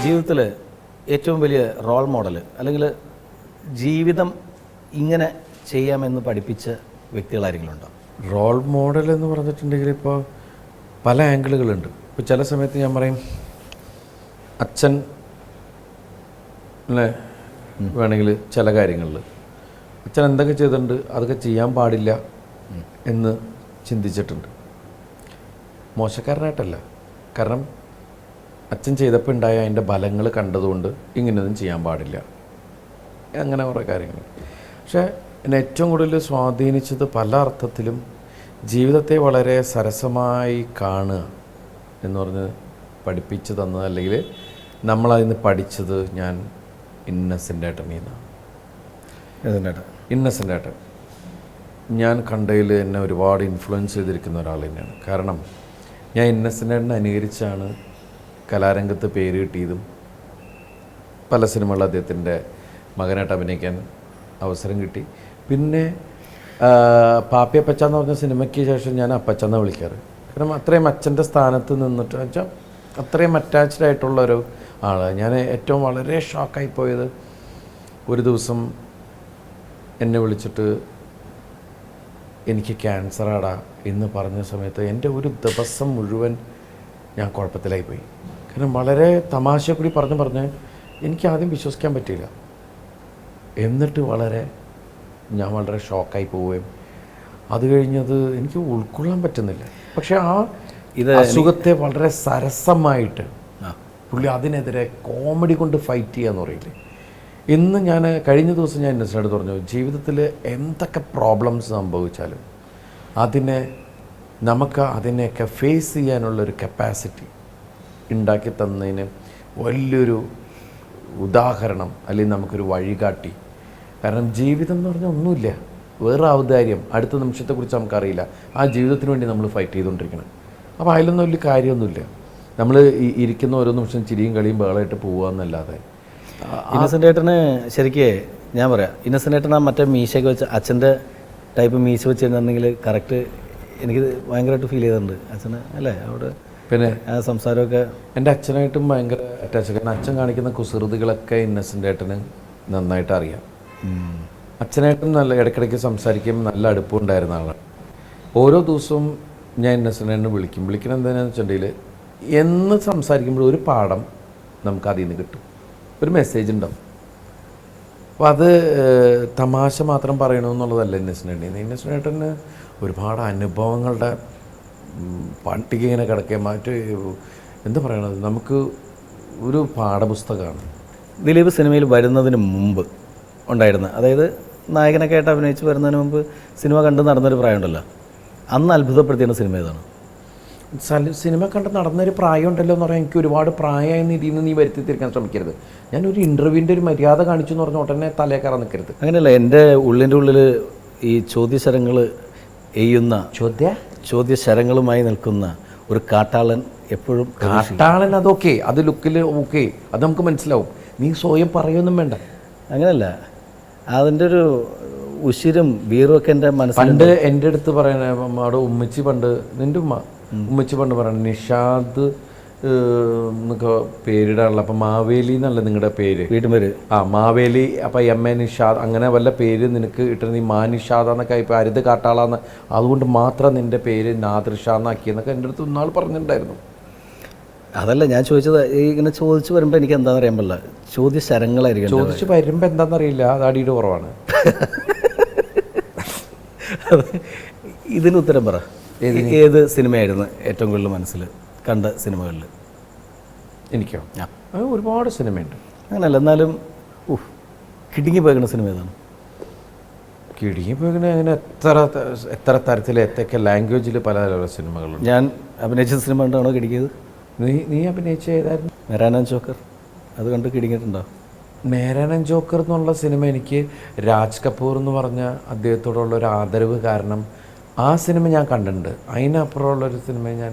ജീവിതത്തിൽ ഏറ്റവും വലിയ റോൾ മോഡൽ അല്ലെങ്കിൽ ജീവിതം ഇങ്ങനെ ചെയ്യാമെന്ന് പഠിപ്പിച്ച വ്യക്തികളാരെങ്കിലും ഉണ്ടോ? റോൾ മോഡൽ എന്ന് പറഞ്ഞിട്ടുണ്ടെങ്കിൽ ഇപ്പോൾ പല ആംഗിളുകളുണ്ട്. ഇപ്പോൾ ചില സമയത്ത് ഞാൻ പറയും അച്ഛൻ അല്ലേ വേണമെങ്കിൽ ചില കാര്യങ്ങളിൽ അച്ഛൻ എന്തൊക്കെ ചെയ്തിട്ടുണ്ട് അതൊക്കെ ചെയ്യാൻ പാടില്ല എന്ന് ചിന്തിച്ചിട്ടുണ്ട്. മോശക്കാരനായിട്ടല്ല, കാരണം അച്ഛൻ ചെയ്തപ്പോൾ ഉണ്ടായ അതിൻ്റെ ഫലങ്ങൾ കണ്ടതുകൊണ്ട് ഇങ്ങനെയൊന്നും ചെയ്യാൻ പാടില്ല, അങ്ങനെ കുറേ കാര്യങ്ങൾ. പക്ഷേ എന്നെ ഏറ്റവും കൂടുതൽ സ്വാധീനിച്ചത് പല അർത്ഥത്തിലും ജീവിതത്തെ വളരെ സരസമായി കാണുക എന്ന് പറഞ്ഞ് പഠിപ്പിച്ച് തന്നത്, അല്ലെങ്കിൽ നമ്മളതിന് പഠിച്ചത് ഞാൻ ഇന്നസെൻ്റ് ഏട്ടനിൽ നിന്നാണ്. ഇന്നസെൻ്റ് ഏട്ടൻ ഞാൻ കണ്ടതിൽ എന്നെ ഒരുപാട് ഇൻഫ്ലുവൻസ് ചെയ്തിരിക്കുന്ന ഒരാൾ തന്നെയാണ്. കാരണം ഞാൻ ഇന്നസെൻ്റ് ഏട്ടനെ അനുകരിച്ചാണ് കലാരംഗത്ത് പേര് കിട്ടിയതും പല സിനിമകളിൽ അദ്ദേഹത്തിൻ്റെ മകനായിട്ട് അഭിനയിക്കാൻ അവസരം കിട്ടി. പിന്നെ പാപ്പി അപ്പച്ച എന്ന് പറഞ്ഞ സിനിമയ്ക്ക് ശേഷം ഞാൻ അപ്പച്ച എന്നാണ് വിളിക്കാറ്. കാരണം അത്രയും അച്ഛൻ്റെ സ്ഥാനത്ത് നിന്നിട്ട് വെച്ചാൽ അത്രയും അറ്റാച്ച്ഡ് ആയിട്ടുള്ളൊരു ആൾ. ഞാൻ ഏറ്റവും വളരെ ഷോക്കായിപ്പോയത് ഒരു ദിവസം എന്നെ വിളിച്ചിട്ട് എനിക്ക് ക്യാൻസറാടാ എന്ന് പറഞ്ഞ സമയത്ത് എൻ്റെ ഒരു ദിവസം മുഴുവൻ ഞാൻ കുഴപ്പത്തിലായിപ്പോയി. കാരണം വളരെ തമാശ കൂടി പറഞ്ഞ് എനിക്ക് ആദ്യം വിശ്വസിക്കാൻ പറ്റിയില്ല. എന്നിട്ട് ഞാൻ വളരെ ഷോക്കായി പോവുകയും അത് കഴിഞ്ഞത് എനിക്ക് ഉൾക്കൊള്ളാൻ പറ്റുന്നില്ല. പക്ഷേ അസുഖത്തെ വളരെ സരസമായിട്ട് പുള്ളി അതിനെതിരെ കോമഡി കൊണ്ട് ഫൈറ്റ് ചെയ്യാന്ന് പറയില്ലേ. ഇന്ന് ഞാൻ കഴിഞ്ഞ ദിവസം ഞാൻ ഇന്നസെൻ്റ് പറഞ്ഞു, ജീവിതത്തിൽ എന്തൊക്കെ പ്രോബ്ലംസ് സംഭവിച്ചാലും നമുക്ക് അതിനെയൊക്കെ ഫേസ് ചെയ്യാനുള്ളൊരു കപ്പാസിറ്റി ഉണ്ടാക്കി തന്നതിന് വലിയൊരു ഉദാഹരണം, അല്ലെങ്കിൽ നമുക്കൊരു വഴികാട്ടി. കാരണം ജീവിതം എന്ന് പറഞ്ഞാൽ ഒന്നുമില്ല, വേറെ ഔദാര്യം, അടുത്ത നിമിഷത്തെക്കുറിച്ച് നമുക്കറിയില്ല. ആ ജീവിതത്തിന് വേണ്ടി നമ്മൾ ഫൈറ്റ് ചെയ്തുകൊണ്ടിരിക്കണം. അപ്പോൾ അതിലൊന്നും വലിയ കാര്യമൊന്നുമില്ല. നമ്മൾ ഇരിക്കുന്ന ഓരോ നിമിഷം ചിരിയും കളിയും ബഹളമായിട്ട് പോകുക എന്നല്ലാതെ. ഇന്നസെൻ്റ് ഏട്ടന് ശരിക്ക് ഞാൻ പറയാം, ഇന്നസെൻ്റ് ഏട്ടൻ ആ മറ്റേ മീശയൊക്കെ വെച്ച് അച്ഛൻ്റെ ടൈപ്പ് മീശ വെച്ചിരുന്നുണ്ടെങ്കിൽ കറക്റ്റ് എനിക്ക് ഭയങ്കരമായിട്ട് ഫീൽ ചെയ്തിട്ടുണ്ട് അച്ഛന്, അല്ലേ? അവിടെ പിന്നെ ആ സംസാരമൊക്കെ എൻ്റെ അച്ഛനായിട്ടും ഭയങ്കര അറ്റാച്ച്. കാരണം അച്ഛൻ കാണിക്കുന്ന കുസൃതികളൊക്കെ ഇന്നസെൻ്റ് ഏട്ടന് നന്നായിട്ട് അറിയാം. അച്ഛനായിട്ടും നല്ല ഇടയ്ക്കിടയ്ക്ക് സംസാരിക്കും, നല്ല അടുപ്പമുണ്ടായിരുന്ന ആളാണ്. ഓരോ ദിവസവും ഞാൻ ഇന്നസെൻ്റ് ഏട്ടനെ വിളിക്കണം എന്താണെന്ന് വെച്ചിട്ടുണ്ടെങ്കിൽ എന്ന് സംസാരിക്കുമ്പോൾ ഒരു പാഠം നമുക്ക് അതിൽ നിന്ന് കിട്ടും, ഒരു മെസ്സേജ് ഉണ്ടാവും. അപ്പോൾ അത് തമാശ മാത്രം പറയണമെന്നുള്ളതല്ല ഇന്നസെൻ്റ് ഏട്ടന് ഒരുപാട് അനുഭവങ്ങളുടെ പട്ടിക ഇങ്ങനെ കിടക്കുകയും എന്താ പറയണത്, നമുക്ക് ഒരു പാഠപുസ്തകമാണ്. ദിലീപ് സിനിമയിൽ വരുന്നതിന് മുമ്പ് ഉണ്ടായിരുന്ന, അതായത് നായകനൊക്കെ ആയിട്ട് അഭിനയിച്ച് വരുന്നതിന് മുമ്പ് സിനിമ കണ്ട് നടന്നൊരു പ്രായമുണ്ടല്ലോ, അന്ന് അത്ഭുതപ്പെടുത്തിയ സിനിമ ഏതാണ്? സിനിമ കണ്ട് നടന്നൊരു പ്രായം ഉണ്ടല്ലോ എന്ന് പറഞ്ഞാൽ എനിക്ക് ഒരുപാട് പ്രായമായ ഇതിൽ നിന്ന് നീ വരുത്തി തീർക്കാൻ ശ്രമിക്കരുത്. ഞാനൊരു ഇൻ്റർവ്യൂവിൻ്റെ ഒരു മര്യാദ കാണിച്ചു എന്ന് പറഞ്ഞാൽ ഉടനെ തലേ കയറാൻ നിൽക്കരുത്. അങ്ങനെയല്ല, എൻ്റെ ഉള്ളിൽ ഈ ചോദ്യശരങ്ങൾ എയ്യുന്ന ചോദ്യശരങ്ങളുമായി നിൽക്കുന്ന ഒരു കാട്ടാളൻ എപ്പോഴും. കാട്ടാളൻ അതൊക്കെ, അത് ലുക്കിൽ ഓക്കെ, അത് നമുക്ക് മനസ്സിലാവും. നീ സ്വയം പറയൊന്നും വേണ്ട. അങ്ങനെയല്ല, അതിൻ്റെ ഒരു ഉശിരും വീറും ഒക്കെ എൻ്റെ മനസ്സിൽ. പണ്ട് എൻ്റെ അടുത്ത് പറയണ അവിടെ ഉമ്മച്ചി നിൻ്റെ ഉമ്മച്ചി പണ്ട് പറയണ നിഷാദ് എന്നൊക്കെ പേരിടാനുള്ള. അപ്പം മാവേലി എന്നല്ല നിങ്ങളുടെ പേര്, വീട്ടുപേര്? മാവേലി. അപ്പം എം.എ. നിഷാദ് അങ്ങനെ വല്ല പേര് നിനക്ക് ഇട്ടത്, നീ നിഷാദെന്നൊക്കെ ഇപ്പോൾ അരുത് കാട്ടാളാന്ന്, അതുകൊണ്ട് മാത്രം നിൻ്റെ പേര് നാദൃഷാന്നാക്കിയെന്നൊക്കെ എൻ്റെ അടുത്ത് ഒന്നാൾ പറഞ്ഞിട്ടുണ്ടായിരുന്നു. അതല്ല ഞാൻ ചോദിച്ചത്, ഇങ്ങനെ ചോദിച്ചു വരുമ്പോൾ എനിക്ക് എന്താണെന്ന് അറിയാൻ പറ്റില്ല, ചോദ്യശരങ്ങളായിരിക്കും. ചോദിച്ചു വരുമ്പോൾ എന്താണെന്നറിയില്ല, അത് അടിയുടെ കുറവാണ്. ഇതിന് ഉത്തരം പറ. ഏത് സിനിമയായിരുന്നു ഏറ്റവും കൂടുതൽ മനസ്സിൽ കണ്ട സിനിമകളിൽ? എനിക്കോ? ഒരുപാട് സിനിമയുണ്ട്. അങ്ങനല്ല, എന്നാലും കിടുങ്ങി പോയിക്കുന്ന സിനിമ ഏതാണ്? കിടുങ്ങി പോയിക്കുന്ന അങ്ങനെ എത്ര തരത്തിൽ എത്തൊക്കെ ലാംഗ്വേജിൽ പല സിനിമകളുണ്ട്. ഞാൻ അഭിനയിച്ച സിനിമ കണ്ടാണോ കിടുങ്ങിയത്? നീ അഭിനയിച്ച ഏതായിരുന്നു? മെരാനൻ ജോക്കർ. അത് കണ്ട് കിടുങ്ങിയിട്ടുണ്ടോ? മെരാനൻ ജോക്കർ എന്നുള്ള സിനിമ എനിക്ക് രാജ് കപൂർ എന്ന് പറഞ്ഞ അദ്ദേഹത്തോടുള്ള ഒരു ആദരവ് കാരണം ആ സിനിമ ഞാൻ കണ്ടിട്ടുണ്ട്. അതിനപ്പുറമുള്ളൊരു സിനിമ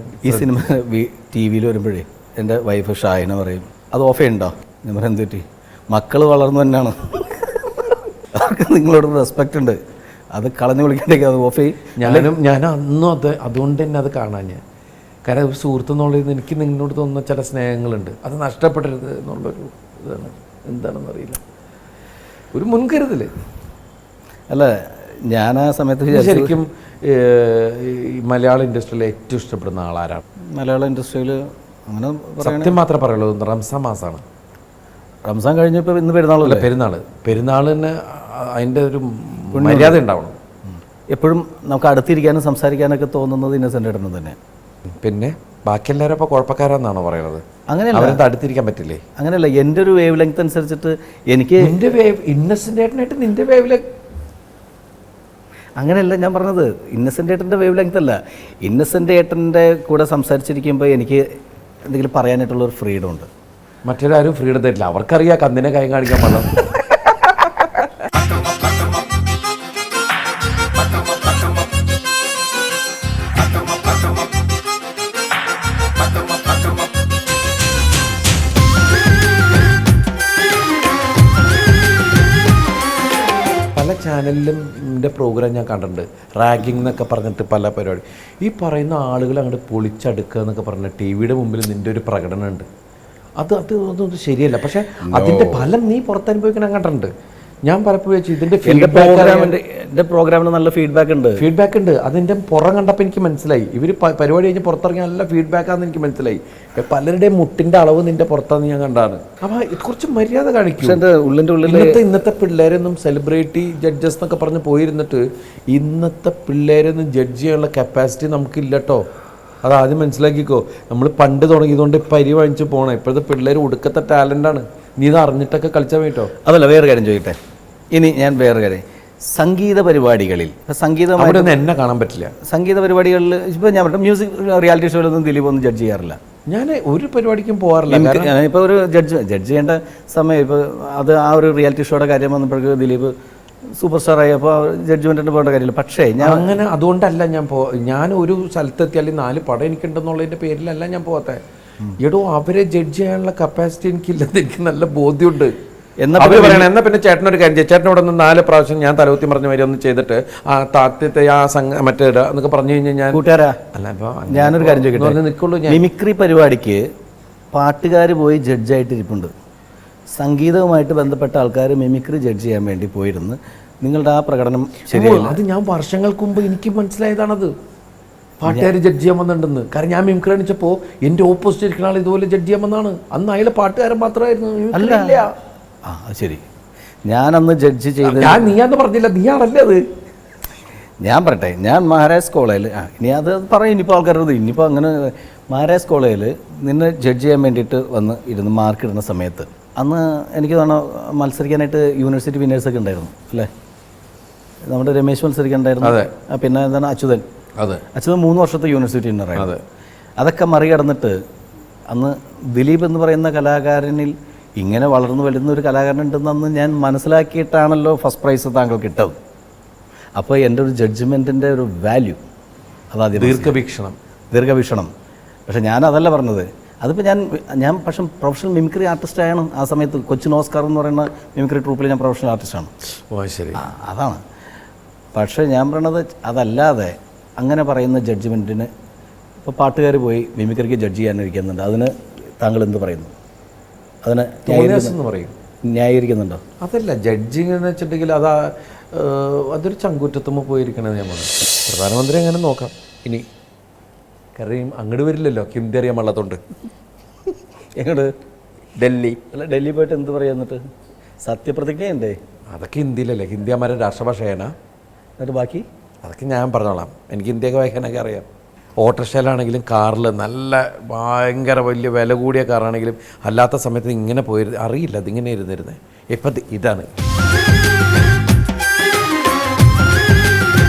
ഈ സിനിമ ടി വിയിൽ വരുമ്പോഴേ എൻ്റെ വൈഫ് ഷായന പറയും, അത് ഓഫ് ചെയ്യണ്ടോ? ഞാൻ പറയാം, എന്ത് പറ്റി? മക്കൾ വളർന്നു തന്നെയാണ്, അവർക്ക് നിങ്ങളോട് റെസ്പെക്റ്റ് ഉണ്ട്, അത് കളഞ്ഞു വിളിക്കണ്ടേക്ക് അത് ഓഫ് ചെയ്യും. ഞാൻ അന്നും അതുകൊണ്ട് തന്നെ അത് കാണാൻ കാരണം ഒരു സുഹൃത്ത് എന്നുള്ളത് എനിക്ക് നിങ്ങളോട് തോന്നുന്ന ചില സ്നേഹങ്ങളുണ്ട്, അത് നഷ്ടപ്പെടരുത് എന്നുള്ളൊരു ഇതാണ്. എന്താണെന്ന് അറിയില്ല, ഒരു മുൻകരുതൽ. അല്ല, ഞാൻ ആ സമയത്ത് ശരിക്കും ഈ മലയാള ഇൻഡസ്ട്രിയിൽ ഏറ്റവും ഇഷ്ടപ്പെടുന്ന ആളാരാണ്? മലയാള ഇൻഡസ്ട്രിയിൽ അങ്ങനെ സത്യം മാത്രമേ പറയുള്ളൂ, റംസാൻ മാസമാണ്. റംസാൻ കഴിഞ്ഞപ്പോൾ ഇന്ന് പെരുന്നാളല്ല. പെരുന്നാളിന് അതിൻ്റെ ഒരു മര്യാദ ഉണ്ടാവണം. എപ്പോഴും നമുക്ക് അടുത്തിരിക്കാനും സംസാരിക്കാനൊക്കെ തോന്നുന്നത് ഇന്നസെൻ്റ് ഏട്ടനും തന്നെ. പിന്നെ ബാക്കി എല്ലാവരും അപ്പോൾ കുഴപ്പക്കാരാന്നാണോ പറയുന്നത്? അങ്ങനെയല്ല, അവരെന്താ അടുത്തിരിക്കാൻ പറ്റില്ലേ? അങ്ങനെയല്ല, എൻ്റെ ഒരു വേവ് ലെങ്ത് അനുസരിച്ചിട്ട് എനിക്ക് ഇന്നസെൻ്റ് ഏട്ടനായിട്ട് നിൻ്റെ വേവ് ലെങ്ത് അങ്ങനെയല്ല ഞാൻ പറഞ്ഞത്. ഇന്നസെൻ്റ് ഏട്ടൻ്റെ വേവ് ലെങ്ത് അല്ല, ഇന്നസെൻ്റ് ഏട്ടൻ്റെ കൂടെ സംസാരിച്ചിരിക്കുമ്പോൾ എനിക്ക് എന്തെങ്കിലും പറയാനായിട്ടുള്ളൊരു ഫ്രീഡം ഉണ്ട്. മറ്റൊരാരും ഫ്രീഡം തരില്ല, അവർക്കറിയാം കന്നിനെ കൈ കാണിക്കാൻ പാടില്ല. പല ചാനലിലും എൻ്റെ പ്രോഗ്രാം ഞാൻ കണ്ടിട്ടുണ്ട്, റാഗിങ് എന്നൊക്കെ പറഞ്ഞിട്ട് പല പരിപാടി. ഈ പറയുന്ന ആളുകൾ അങ്ങോട്ട് പൊളിച്ചടുക്കുക എന്നൊക്കെ പറഞ്ഞ ടി വിയുടെ മുമ്പിൽ നിൻ്റെ ഒരു പ്രകടനം ഉണ്ട്. അതൊന്നും ശരിയല്ല. പക്ഷെ അതിൻ്റെ ഫലം നീ പുറത്തനുഭവിക്കണം കണ്ടിട്ടുണ്ട്. ഞാൻ പലപ്പോഴും വെച്ചു ഇതിൻ്റെ എൻ്റെ പ്രോഗ്രാമിന് നല്ല ഫീഡ്ബാക്ക് ഉണ്ട്. അതിൻ്റെ പുറം കണ്ടപ്പോൾ എനിക്ക് മനസ്സിലായി, ഇവർ പരിപാടി കഴിഞ്ഞ് പുറത്തിറങ്ങിയ നല്ല ഫീഡ്ബാക്കാന്ന് എനിക്ക് മനസ്സിലായി. പലരുടെയും മുട്ടിൻ്റെ അളവ് നിൻ്റെ പുറത്താന്ന് ഞാൻ കണ്ടാണ്. അപ്പോൾ കുറച്ച് മര്യാദ കാണിക്കും. ഇന്നത്തെ പിള്ളേരൊന്നും സെലിബ്രിറ്റി ജഡ്ജസ് എന്നൊക്കെ പറഞ്ഞ് പോയിരുന്നിട്ട് ഇന്നത്തെ പിള്ളേരൊന്നും ജഡ്ജ് ചെയ്യാനുള്ള കപ്പാസിറ്റി നമുക്കില്ല കേട്ടോ. അത് ആദ്യം മനസ്സിലാക്കിക്കോ. നമ്മൾ പണ്ട് തുടങ്ങിയതുകൊണ്ട് പരി വാങ്ങിച്ച് പോകണം. ഇപ്പോഴത്തെ പിള്ളേർ ഒടുക്കത്തെ ടാലൻ്റാണ്. നീ ഇത് അറിഞ്ഞിട്ടൊക്കെ കളിച്ചാൽ വേട്ടോ. അതല്ല, വേറെ കാര്യം ചോദിക്കട്ടെ. ഇനി ഞാൻ വേറെ കാര്യം, സംഗീത പരിപാടികളിൽ സംഗീതമായിട്ടൊന്നും എന്നെ കാണാൻ പറ്റില്ല. സംഗീത പരിപാടികളിൽ ഇപ്പോൾ ഞാൻ പറഞ്ഞ മ്യൂസിക് റിയാലിറ്റി ഷോയിലൊന്നും ദിലീപ് ഒന്നും ജഡ്ജ് ചെയ്യാറില്ല. ഞാൻ ഒരു പരിപാടിക്കും പോകാറില്ല. ഇപ്പോൾ ഒരു ജഡ്ജ് ചെയ്യേണ്ട സമയം, ഇപ്പോൾ അത് ആ ഒരു റിയാലിറ്റി ഷോയുടെ കാര്യം വന്നപ്പോഴേക്ക് ദിലീപ് സൂപ്പർ സ്റ്റാർ ആയി, അപ്പോൾ ജഡ്ജ്മെൻറ്റിന് പോകേണ്ട കാര്യമില്ല. പക്ഷേ ഞാൻ അങ്ങനെ അതുകൊണ്ടല്ല ഞാൻ ഒരു സ്ഥലത്തെത്തി അല്ലെങ്കിൽ 4 പടം എനിക്കുണ്ടെന്നുള്ളതിൻ്റെ പേരിലല്ല ഞാൻ പോകാത്ത. എടോ, അവരെ ജഡ്ജ് ചെയ്യാനുള്ള കപ്പാസിറ്റി എനിക്കില്ലെന്ന് എനിക്ക് നല്ല ബോധ്യമുണ്ട്. എന്നാ പിന്നെ ചേട്ടനൊരു കാര്യം ചെയ്യും, ചേട്ടനോട് ഒന്ന് 4 പ്രാവശ്യം ഞാൻ തലകുത്തി പറഞ്ഞ മാതിരി ഒന്ന് ചെയ്തിട്ട് ആ താത്യത്തെ ആ മറ്റേ എന്നൊക്കെ പറഞ്ഞു കഴിഞ്ഞാൽ ഞാൻ കൂട്ടുകാരാ അല്ല. അപ്പോൾ ഞാനൊരു കാര്യം ചോദിക്കട്ടെ, നിൽക്കുള്ളൂ. മിമിക്രി പരിപാടിക്ക് പാട്ടുകാർ പോയി ജഡ്ജായിട്ടിരിപ്പുണ്ട്. സംഗീതവുമായിട്ട് ബന്ധപ്പെട്ട ആൾക്കാർ മിമിക്രി ജഡ്ജ് ചെയ്യാൻ വേണ്ടി പോയിരുന്നു. നിങ്ങളുടെ ആ പ്രകടനം ശരിയല്ല. അത് ഞാൻ വർഷങ്ങൾക്ക് മുമ്പ് എനിക്ക് മനസ്സിലായതാണത്. പാട്ടുകാർ ജഡ്ജ് ചെയ്യാൻ വന്നിട്ടുണ്ടെന്ന്. കാരണം ഞാൻ മിമിക്രി കാണിച്ചപ്പോൾ എൻ്റെ ഓപ്പോസിറ്റ് ഇരിക്കുന്ന ആൾ ഇതുപോലെ ജഡ്ജ് ചെയ്യാൻ വന്നാണ്. അന്ന് അയാൾ പാട്ടുകാരൻ മാത്രമായിരുന്നു. അല്ല, ആ ശരി, ഞാനന്ന് ജഡ്ജ് ചെയ്ത് നീയാന്ന് പറഞ്ഞില്ല, നീയാണല്ലേ അത്. ഞാൻ പറയട്ടെ, ഞാൻ മഹാരാജ് കോളേജിൽ ഇനി അത് പറയും, ഇനിയിപ്പോൾ ആൾക്കാരത് ഇനിയിപ്പോൾ അങ്ങനെ മഹാരാജ് കോളേജിൽ നിന്നെ ജഡ്ജ് ചെയ്യാൻ വേണ്ടിയിട്ട് വന്ന് ഇരുന്ന് മാർക്ക് ഇടുന്ന സമയത്ത് അന്ന് എനിക്ക് തോന്നുന്നു മത്സരിക്കാനായിട്ട് യൂണിവേഴ്സിറ്റി വിന്നേഴ്സൊക്കെ ഉണ്ടായിരുന്നു അല്ലേ? നമ്മുടെ രമേശ് മത്സരിക്കാനുണ്ടായിരുന്നു. പിന്നെ എന്താണ് അച്യുതൻ 3 വർഷത്തെ യൂണിവേഴ്സിറ്റി വിന്നറായിരുന്നു. അതൊക്കെ മറികടന്നിട്ട് അന്ന് ദിലീപ് എന്ന് പറയുന്ന കലാകാരനിൽ ഇങ്ങനെ വളർന്നു വരുന്ന ഒരു കലാകാരനുണ്ടെന്ന് ഞാൻ മനസ്സിലാക്കിയിട്ടാണല്ലോ ഫസ്റ്റ് പ്രൈസ് താങ്കൾ കിട്ടത്. അപ്പോൾ എൻ്റെ ഒരു ജഡ്ജ്മെൻറ്റിൻ്റെ ഒരു വാല്യൂ അതാദ്യം ദീർഘവീക്ഷണം. പക്ഷെ ഞാനതല്ല പറഞ്ഞത്. അതിപ്പോൾ ഞാൻ പക്ഷെ പ്രൊഫഷണൽ മിമിക്രി ആർട്ടിസ്റ്റാണ് ആ സമയത്ത്. കൊച്ചിൻ ഓസ്കാർ എന്ന് പറയുന്ന മിമിക്രി ട്രൂപ്പിൽ ഞാൻ പ്രൊഫഷണൽ ആർട്ടിസ്റ്റാണ്. ശരി, അതാണ്. പക്ഷേ ഞാൻ പറയണത് അതല്ലാതെ അങ്ങനെ പറയുന്ന ജഡ്ജ്മെൻറ്റിന് ഇപ്പോൾ പാട്ടുകാർ പോയി മിമിക്രിക്ക് ജഡ്ജ് ചെയ്യാനിരിക്കുന്നുണ്ട്. അതിന് താങ്കൾ എന്ത് പറയുന്നു? അതിന് ന്യായീകരിക്കുന്നുണ്ടോ? അതല്ല ജഡ്ജിങ് എന്ന് വെച്ചിട്ടുണ്ടെങ്കിൽ അതൊരു ചങ്കൂറ്റത്തുമ്പോൾ പോയിരിക്കണമെന്ന് ഞാൻ പറഞ്ഞു. പ്രധാനമന്ത്രി അങ്ങനെ നോക്കാം ഇനി. കാരണം അങ്ങോട്ട് വരില്ലല്ലോ, ഹിന്ദി അറിയാൻ പാടില്ലാത്തതുകൊണ്ട്. എങ്ങോട്ട്? ഡൽഹി. അല്ല, ഡൽഹി പോയിട്ട് എന്ത് പറയാ? എന്നിട്ട് സത്യപ്രതിജ്ഞയുണ്ടേ, അതൊക്കെ ഹിന്ദിയിലല്ലേ? ഹിന്ദി അമ്മയുടെ രാഷ്ട്രഭാഷയാണ്. എന്നിട്ട് ബാക്കി അതൊക്കെ ഞാൻ പറഞ്ഞോളാം. എനിക്ക് ഹിന്ദിയൊക്കെ വായിക്കാനൊക്കെ അറിയാം. ഓട്ടോറിക്ഷയിലാണെങ്കിലും കാറിൽ നല്ല ഭയങ്കര വലിയ വില കൂടിയ കാറാണെങ്കിലും അല്ലാത്ത സമയത്ത് ഇങ്ങനെ പോയി അറിയില്ല, അതിങ്ങനെ ഇരുന്നിരുന്നേ. ഇപ്പം ഇതാണ്